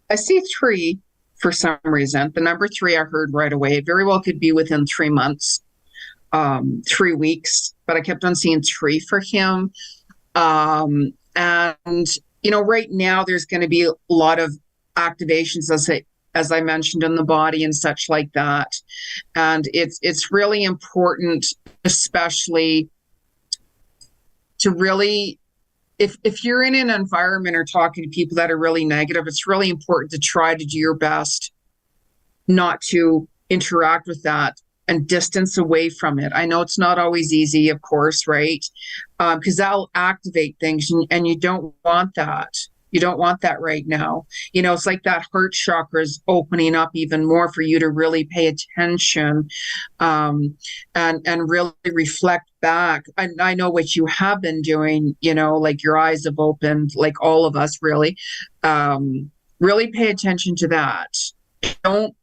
I see 3 for some reason. The number 3 I heard right away. It very well could be within 3 months, 3 weeks, but I kept on seeing 3 for him. And, right now there's going to be a lot of activations, as I mentioned, in the body and such like that. And it's really important, especially to really, if you're in an environment or talking to people that are really negative, it's really important to try to do your best not to interact with that and distance away from it. I know it's not always easy, of course, right? Because that'll activate things, and you don't want that. You don't want that right now. It's like that heart chakra is opening up even more for you to really pay attention, and really reflect back. I know what you have been doing, like your eyes have opened, like all of us really. Really pay attention to that. Don't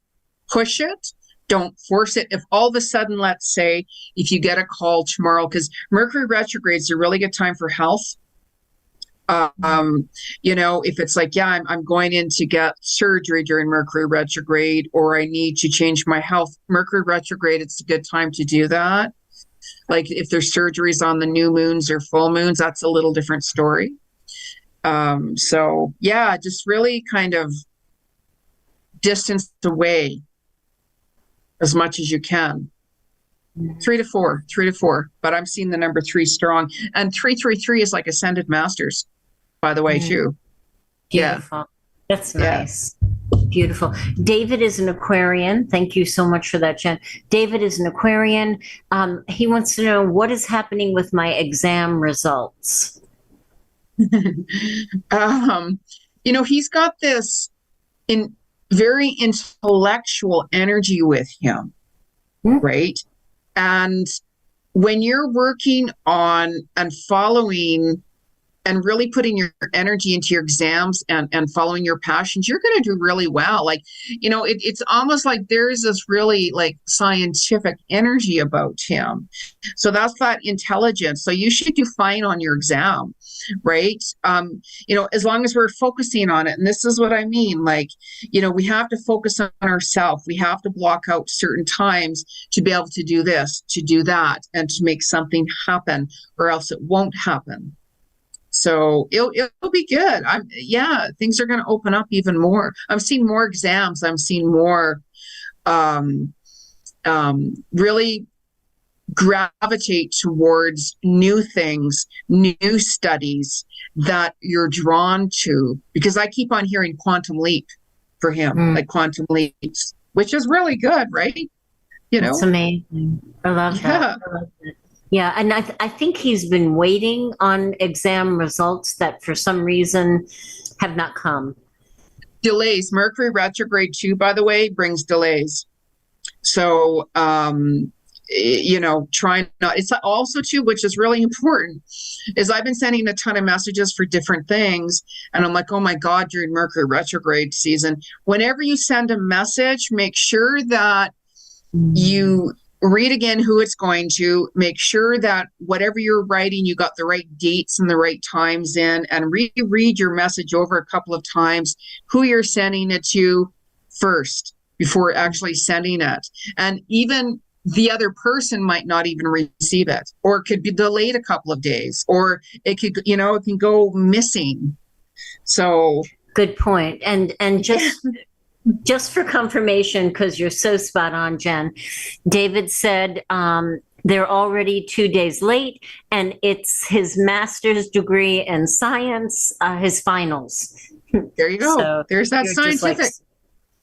push it. Don't force it. If all of a sudden, let's say, if you get a call tomorrow, because Mercury retrograde is a really good time for health. If it's like, yeah, I'm going in to get surgery during Mercury retrograde, or I need to change my health, Mercury retrograde, it's a good time to do that. Like if there's surgeries on the new moons or full moons, that's a little different story. So yeah, just really kind of distance away as much as you can. 3 to 4, but I'm seeing the number 3 strong, and 333 is like ascended masters, by the way, too. Beautiful. Yeah. That's nice. Yeah. Beautiful. David is an Aquarian. Thank you so much for that, Jen. David is an Aquarian. He wants to know what is happening with my exam results. He's got this very intellectual energy with him, right? And when you're working on and following and really putting your energy into your exams and following your passions, you're going to do really well. Like, it's almost like there's this really like scientific energy about him. So that's that intelligence. So you should do fine on your exam, right? As long as we're focusing on it. And this is what I mean. Like, we have to focus on ourselves. We have to block out certain times to be able to do this, to do that, and to make something happen, or else it won't happen. So it'll be good. Things are going to open up even more. I'm seeing more exams. I'm seeing more really gravitate towards new things, new studies that you're drawn to. Because I keep on hearing quantum leap for him, like quantum leaps, which is really good, right? It's amazing. I love that. I love that. Yeah, and I think he's been waiting on exam results that for some reason have not come. Delays. Mercury retrograde too, by the way, brings delays. So, trying not, it's also too, which is really important, is I've been sending a ton of messages for different things. And I'm like, oh my God, during Mercury retrograde season, whenever you send a message, make sure that you read again who it's going to, make sure that whatever you're writing, you got the right dates and the right times in, and reread your message over a couple of times, who you're sending it to first before actually sending it. And even the other person might not even receive it, or it could be delayed a couple of days, or it could, it can go missing. So good point. And just for confirmation, because you're so spot on, Jen, David said they're already 2 days late, and it's his master's degree in science, his finals. There you go. So there's that scientific.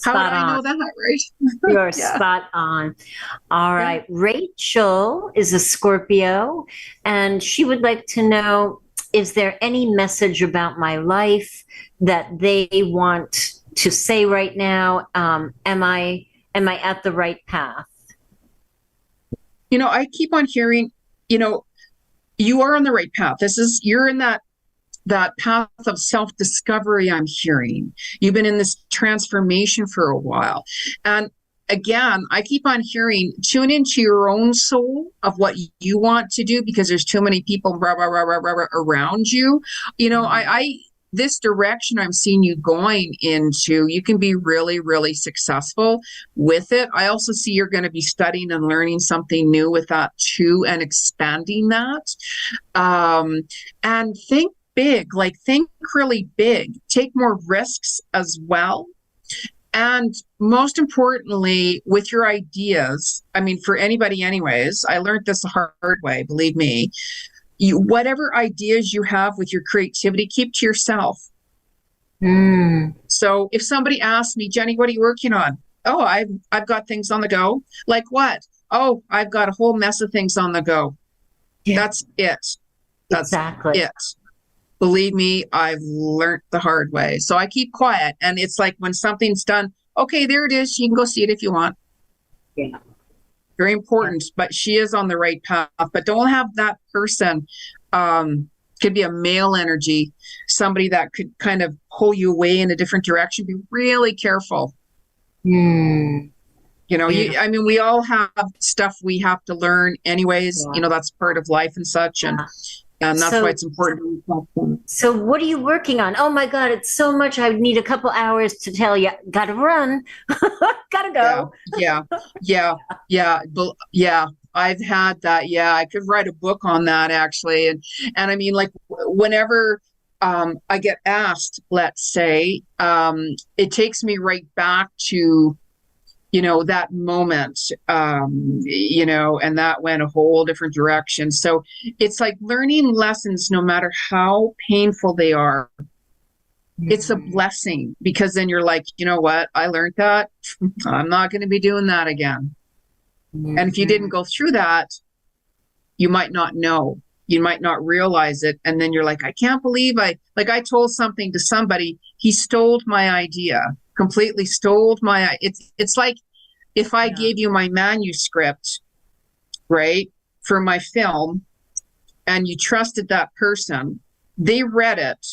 How would I know that, right? You're spot on. All right. Rachel is a Scorpio, and she would like to know, is there any message about my life that they want to say right now? Am I at the right path? I keep on hearing, you are on the right path. You're in that path of self-discovery. I'm hearing you've been in this transformation for a while. And again, I keep on hearing, tune into your own soul of what you want to do, because there's too many people around you. This direction I'm seeing you going into, you can be really, really successful with it. I also see you're going to be studying and learning something new with that too, and expanding that. And think big, think really big, take more risks as well. And most importantly, with your ideas, for anybody anyways, I learned this the hard way, believe me. Whatever ideas you have with your creativity, keep to yourself. So if somebody asks me, Jeni, what are you working on? oh, I've got things on the go. Like what? Oh, I've got a whole mess of things on the go. Yeah. That's it. That's Exactly. it. Believe me, I've learned the hard way. So I keep quiet. And it's like when something's done, okay, there it is. You can go see it if you want. Yeah. Very important. Yeah. But she is on the right path. But don't have that person, could be a male energy, somebody that could kind of pull you away in a different direction. Be really careful. Mm. You know, I mean, we all have stuff we have to learn anyways. Yeah. You know, that's part of life and such. And that's why it's important. So what are you working on? Oh my God, it's so much. I need a couple hours to tell you. Gotta run. Gotta go. Yeah. I've had that. Yeah, I could write a book on that actually. And I mean, like whenever I get asked, let's say, it takes me right back to, you know, that moment, you know, and that went a whole different direction. So it's like learning lessons, no matter how painful they are. It's a blessing, because then you're like, you know what? I learned that. I'm not going to be doing that again. And if you didn't go through that, you might not know. You might not realize it. And then you're like, I can't believe I told something to somebody. He stole my idea. Completely stole my, it's like if I gave you my manuscript, right, for my film, and you trusted that person, they read it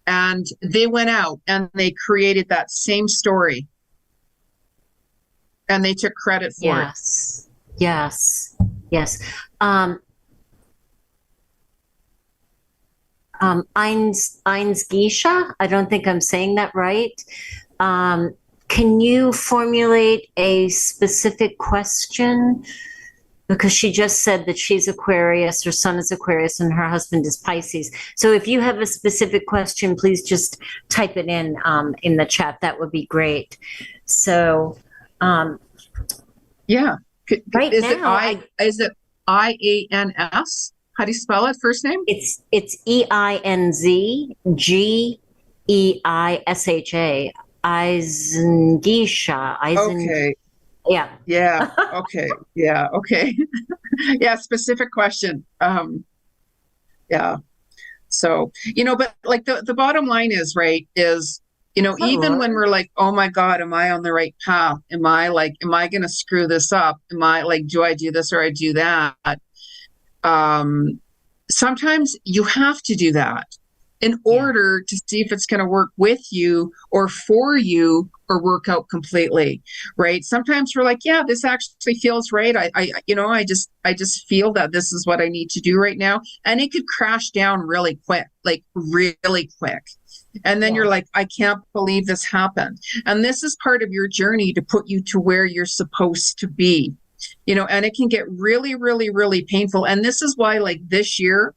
and they went out and they created that same story and they took credit for it. Yes. Einsgesha, I don't think I'm saying that right. Can you formulate a specific question? Because she just said that she's Aquarius, her son is Aquarius, and her husband is Pisces. So if you have a specific question, please just type it in the chat. That would be great. So, yeah. Right is now, is it IANS? How do you spell it? First name? It's EINZGEISHA. Eisengesha. Okay. Yeah. Okay. Yeah. Okay. Yeah. Specific question. Yeah. So, you know, but like the bottom line is, right, is, you know, even when we're like, oh my God, am I on the right path? Am I going to screw this up? Am I like, do I do this or I do that? Sometimes you have to do that in order to see if it's going to work with you or for you or work out completely, right? Sometimes we're like, yeah, this actually feels right. I just feel that this is what I need to do right now. And it could crash down really quick, like really quick. And then you're like, I can't believe this happened. And this is part of your journey to put you to where you're supposed to be, you know, and it can get really, really, really painful. And this is why, like this year,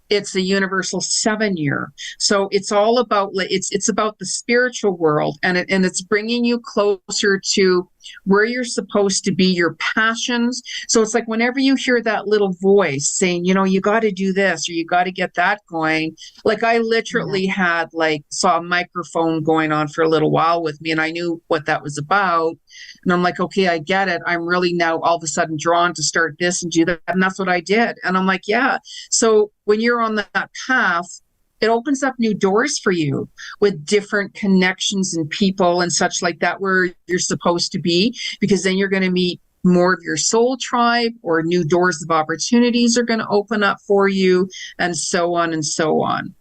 it's a universal 7 year. So it's all about, it's about the spiritual world, and it's bringing you closer to where you're supposed to be, your passions. So it's like whenever you hear that little voice saying, you know, you got to do this or you got to get that going. Like I literally had saw a microphone going on for a little while with me, and I knew what that was about. And I'm like, okay, I get it. I'm really now all of a sudden drawn to start this and do that. And that's what I did. And I'm like, yeah. So when you're on that path, it opens up new doors for you with different connections and people and such like that, where you're supposed to be, because then you're going to meet more of your soul tribe, or new doors of opportunities are going to open up for you, and so on and so on.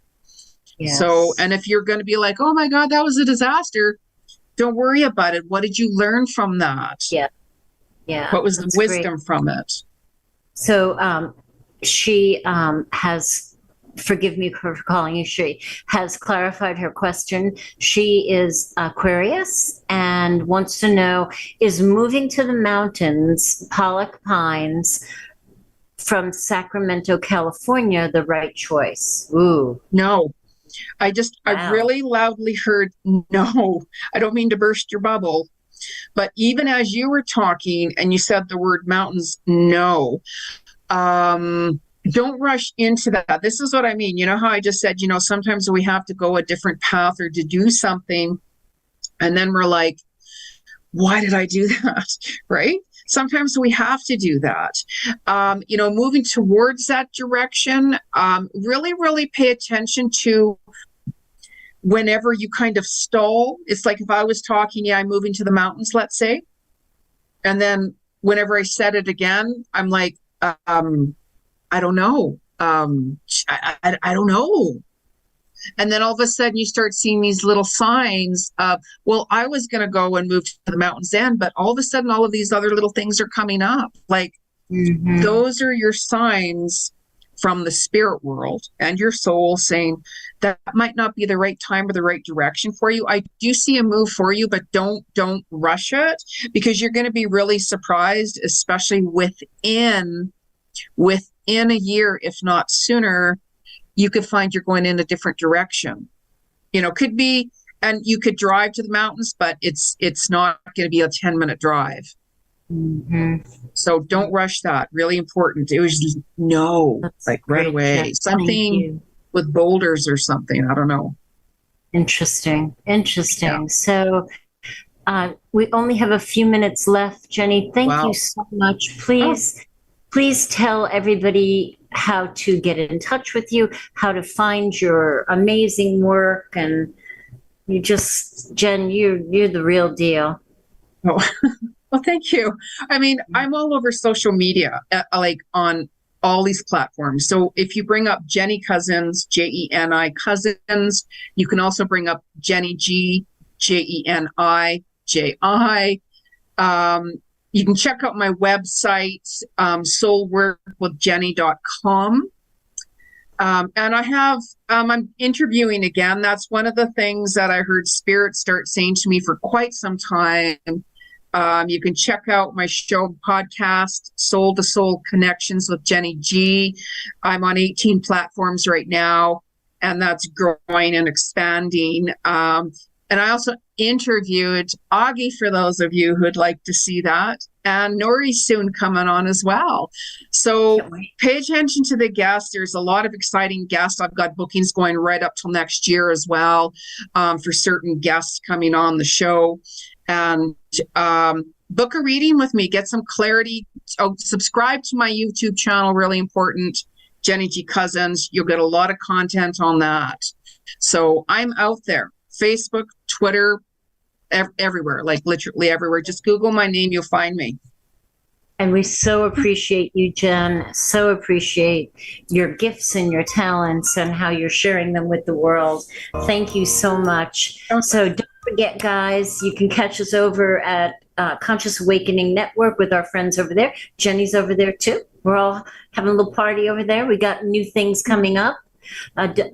Yes. So, and if you're going to be like, oh my God, that was a disaster, don't worry about it. What did you learn from that? Yeah. What was the wisdom from it? So she has, forgive me for calling you she, has clarified her question. She is Aquarius and wants to know, is moving to the mountains, Pollock Pines, from Sacramento, California, the right choice? Ooh. No. I really loudly heard no. I don't mean to burst your bubble, but even as you were talking and you said the word mountains, no. Don't rush into that. This is what I mean. You know how I just said, you know, sometimes we have to go a different path or to do something, and then we're like, why did I do that? Right? Sometimes we have to do that. Moving towards that direction, really, really pay attention to whenever you kind of stall. It's like if I was talking, I'm moving to the mountains, let's say. And then whenever I said it again, I'm like, I don't know. I don't know. And then all of a sudden you start seeing these little signs of, well, I was going to go and move to the mountains then, but all of a sudden all of these other little things are coming up. Like those are your signs from the spirit world and your soul saying that might not be the right time or the right direction for you. I do see a move for you, but don't rush it, because you're going to be really surprised, especially within a year, if not sooner. You could find you're going in a different direction. Could be, and you could drive to the mountains, but it's not going to be a 10-minute drive. So don't rush that. Really important. It was just That's like right away. Jeff. Something with boulders or something. I don't know. Interesting. Yeah. So we only have a few minutes left. Jeni, thank Wow. you so much. Please tell everybody how to get in touch with you, how to find your amazing work. And Jen, you're the real deal. Oh, well, thank you. I mean, I'm all over social media, like on all these platforms. So if you bring up Jeni Cousins, Jeni Cousins, you can also bring up Jeni G, Jeniji. You can check out my website, soulworkwithjeni.com. And I have, I'm interviewing again. That's one of the things that I heard Spirit start saying to me for quite some time. You can check out my show podcast, Soul to Soul Connections with Jeni G. I'm on 18 platforms right now, and that's growing and expanding. And I also interviewed Augie, for those of you who'd like to see that. And Nori's soon coming on as well. So pay attention to the guests. There's a lot of exciting guests. I've got bookings going right up till next year as well, for certain guests coming on the show. And book a reading with me. Get some clarity. Subscribe to my YouTube channel. Really important. Jeni G. Cousins. You'll get a lot of content on that. So I'm out there. Facebook, Twitter, everywhere, like literally everywhere. Just Google my name, you'll find me. And we so appreciate you, Jen. So appreciate your gifts and your talents and how you're sharing them with the world. Thank you so much. So don't forget, guys, you can catch us over at Conscious Awakening Network with our friends over there. Jenny's over there too. We're all having a little party over there. We got new things coming up.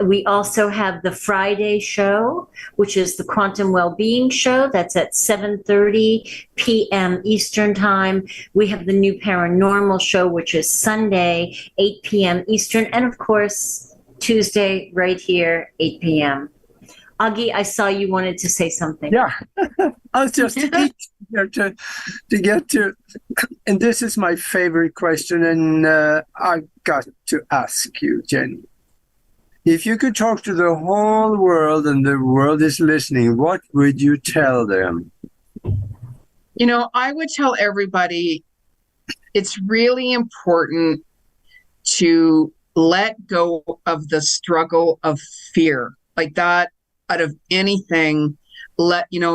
We also have the Friday show, which is the Quantum Wellbeing Show. That's at 7:30 p.m. Eastern Time. We have the new Paranormal Show, which is Sunday, 8 p.m. Eastern. And of course, Tuesday, right here, 8 p.m. Augie, I saw you wanted to say something. Yeah, I was just here to get to, and this is my favorite question, and I got to ask you, Jeni. If you could talk to the whole world and the world is listening, what would you tell them? I would tell everybody it's really important to let go of the struggle of fear, like that, out of anything.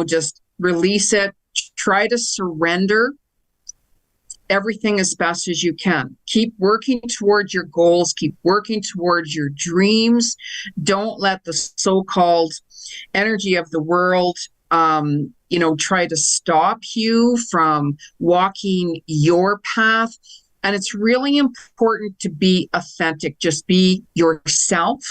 Just release it. Try to surrender everything as best as you can. Keep working towards your goals. Keep working towards your dreams. Don't let the so-called energy of the world, try to stop you from walking your path. And it's really important to be authentic. Just be yourself.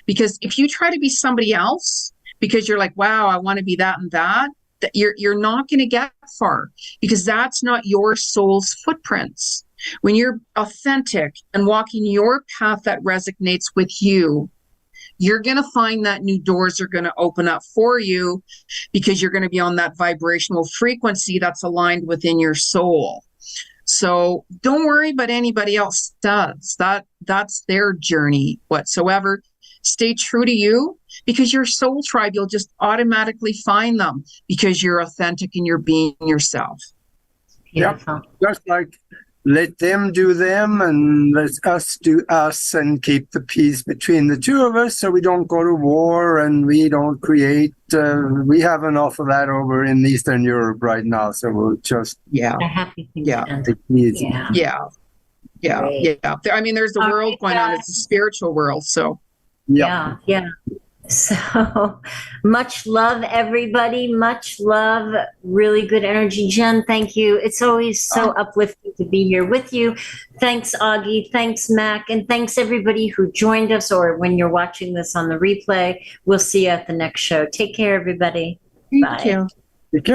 Because if you try to be somebody else, because you're like, wow, I want to be that and that you're not going to get far, because that's not your soul's footprints. When you're authentic and walking your path that resonates with you, you're going to find that new doors are going to open up for you, because you're going to be on that vibrational frequency that's aligned within your soul. So don't worry about anybody else does. That's their journey whatsoever. Stay true to you, because your soul tribe, you'll just automatically find them because you're authentic and you're being yourself. Beautiful. Yep. Just like let them do them and let us do us, and keep the peace between the two of us so we don't go to war and we don't create. We have enough of that over in Eastern Europe right now. So we'll just. Yeah. A happy thing Yeah. to end. Take it easy. Yeah. I mean, there's the All world right, going on. guys. It's a spiritual world. So. Yeah. So much love, everybody. Much love. Really good energy. Jen, thank you. It's always so uplifting to be here with you. Thanks, Augie. Thanks, Mac. And thanks, everybody who joined us, or when you're watching this on the replay. We'll see you at the next show. Take care, everybody. Thank Bye. you.